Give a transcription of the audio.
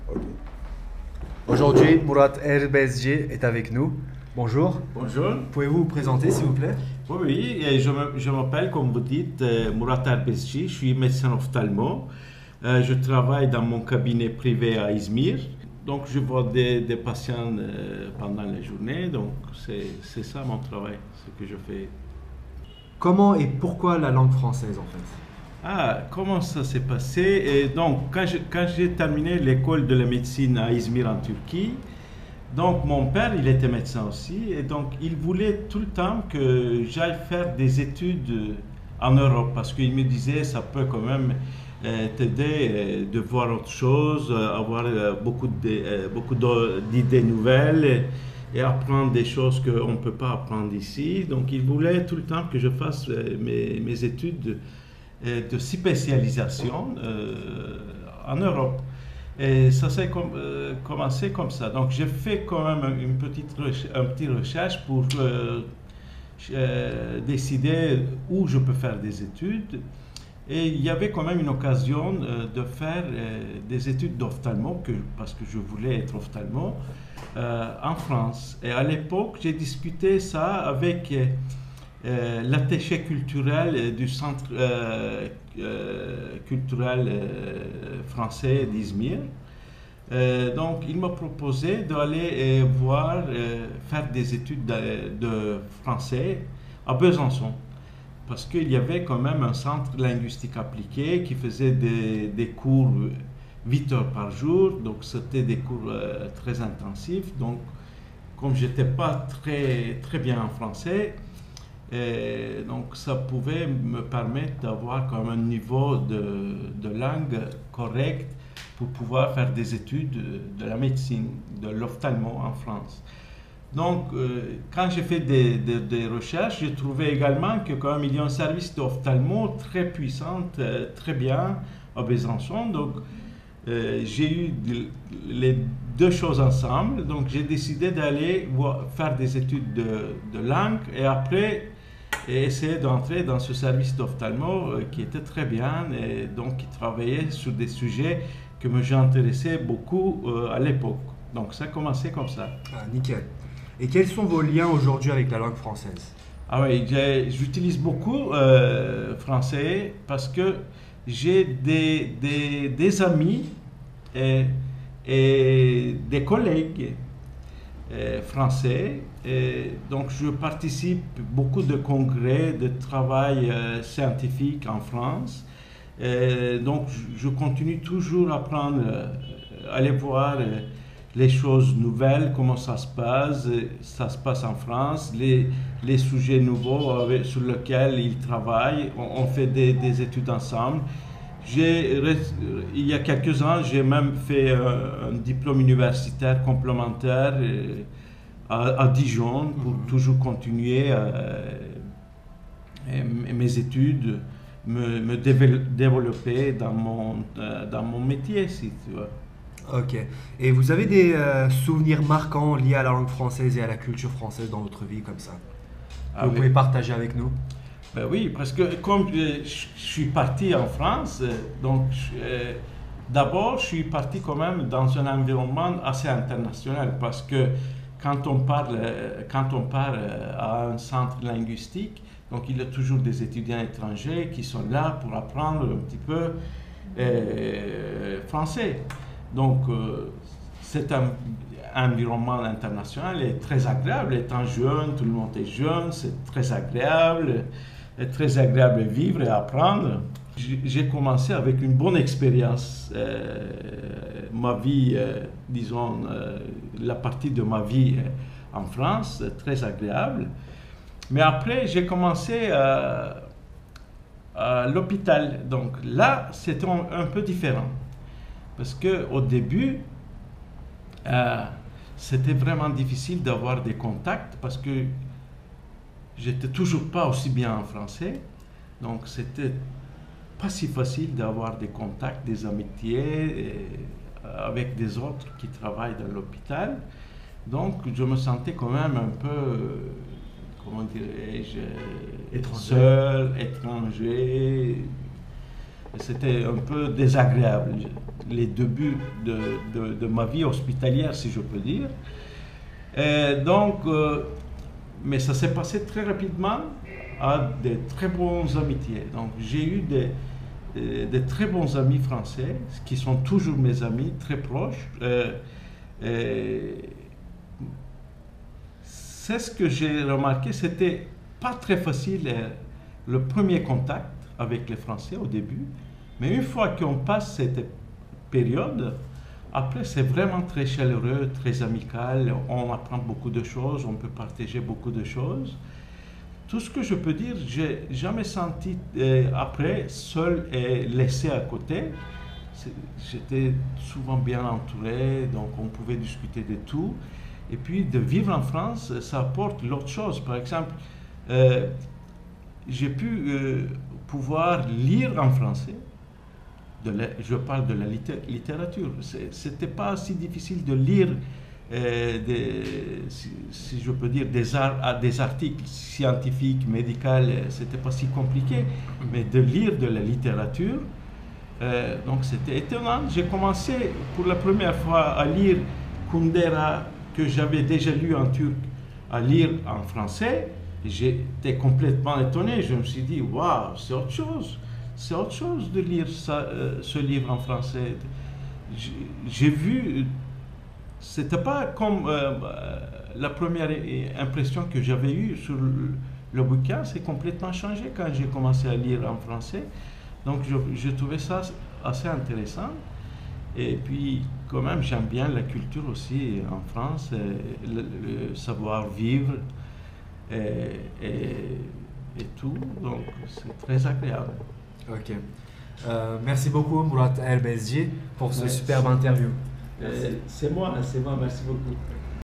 Ok. Aujourd'hui, Murat Erbezci est avec nous. Bonjour. Bonjour. Pouvez-vous vous présenter, s'il vous plaît? Oui, oui, et je m'appelle, comme vous dites, Murat Erbezci. Je suis médecin ophtalmo. Je travaille dans mon cabinet privé à Izmir. Donc, je vois des patients pendant la journée. Donc, c'est ça mon travail, ce que je fais. Comment et pourquoi la langue française, en fait? Ah, comment ça s'est passé? Et donc, quand j'ai terminé l'école de la médecine à Izmir en Turquie, donc mon père, il était médecin aussi, et donc il voulait tout le temps que j'aille faire des études en Europe, parce qu'il me disait ça peut quand même t'aider de voir autre chose, avoir d'idées nouvelles et apprendre des choses qu'on ne peut pas apprendre ici. Donc il voulait tout le temps que je fasse mes études de spécialisation en Europe. Et ça s'est commencé comme ça. Donc j'ai fait quand même un petit recherche pour décider où je peux faire des études. Et il y avait quand même une occasion de faire des études d'ophtalmo, parce que je voulais être ophtalmo, en France. Et à l'époque, j'ai discuté ça avec l'attaché culturel du centre culturel français d'Izmir. Donc, il m'a proposé d'aller voir, faire des études de français à Besançon. Parce qu'il y avait quand même un centre linguistique appliqué qui faisait des cours 8 heures par jour. Donc, c'était des cours très intensifs. Donc, comme j'étais pas très bien en français, et donc ça pouvait me permettre d'avoir comme un niveau de langue correct pour pouvoir faire des études de la médecine, de l'ophtalmo en France. Donc, quand j'ai fait des recherches, j'ai trouvé également que quand même il y a un service d'ophtalmo très puissant, très bien à Besançon. Donc, j'ai eu les deux choses ensemble. Donc, j'ai décidé d'aller faire des études de langue et après essayer d'entrer dans ce service d'ophtalmo qui était très bien et donc qui travaillait sur des sujets que me j'intéressais beaucoup à l'époque. Donc, ça a commencé comme ça. Ah, nickel. Et quels sont vos liens aujourd'hui avec la langue française? Ah oui, j'utilise beaucoup français parce que j'ai des amis et, et des collègues français. Et donc, je participe beaucoup de congrès, de travail scientifique en France. Et donc, je continue toujours à apprendre, aller voir les choses nouvelles, comment ça se passe en France, les sujets nouveaux sur lesquels ils travaillent. On fait des études ensemble. Il y a quelques ans, j'ai même fait un diplôme universitaire complémentaire à Dijon pour toujours continuer mes études, me développer dans mon métier, si tu veux. Ok. Et vous avez des souvenirs marquants liés à la langue française et à la culture française dans votre vie, comme ça, que Ah vous oui. pouvez partager avec nous? Ben oui, parce que comme je suis parti en France, donc d'abord je suis parti quand même dans un environnement assez international parce que quand on parle à un centre linguistique, donc il y a toujours des étudiants étrangers qui sont là pour apprendre un petit peu français. Donc cet environnement international est très agréable. Étant jeune, tout le monde est jeune, c'est très agréable. Est très agréable à vivre et à apprendre. J'ai commencé avec une bonne expérience. Ma vie, disons, la partie de ma vie en France, très agréable. Mais après, j'ai commencé à l'hôpital. Donc là, c'était un peu différent. Parce qu'au début, euh, c'était vraiment difficile d'avoir des contacts parce que j'étais toujours pas aussi bien en français, donc c'était pas si facile d'avoir des contacts, des amitiés avec des autres qui travaillent dans l'hôpital. Donc je me sentais quand même un peu, comment dirais-je, Étranger. seul, étranger. C'était un peu désagréable. les débuts de ma vie hospitalière, si je peux dire. Donc, mais ça s'est passé très rapidement à de très bonnes amitiés. Donc, j'ai eu de très bons amis français, qui sont toujours mes amis, très proches. C'est ce que j'ai remarqué, c'était pas très facile le premier contact avec les Français au début, mais une fois qu'on passe cette période, après c'est vraiment très chaleureux, très amical, on apprend beaucoup de choses, on peut partager beaucoup de choses. Tout ce que je peux dire, j'ai jamais senti après seul et laissé à côté. J'étais souvent bien entouré, donc on pouvait discuter de tout. Et puis de vivre en France, ça apporte l'autre chose. Par exemple, j'ai pu pouvoir lire en français. Je parle de la littérature. C'était pas si difficile de lire, si je peux dire, des articles scientifiques, médicaux. C'était pas si compliqué. Mais de lire de la littérature, donc c'était étonnant. J'ai commencé pour la première fois à lire Kundera, que j'avais déjà lu en turc, à lire en français. J'étais complètement étonné. Je me suis dit, waouh, c'est autre chose. C'est autre chose de lire ce livre en français. J'ai vu, c'était pas comme la première impression que j'avais eue sur le bouquin, c'est complètement changé quand j'ai commencé à lire en français. Donc je trouvais ça assez intéressant. Et puis, quand même, j'aime bien la culture aussi en France, le savoir-vivre et tout. Donc, c'est très agréable. Ok. Merci beaucoup, Murat El Bezgi, pour ce superbe interview. C'est moi, merci beaucoup.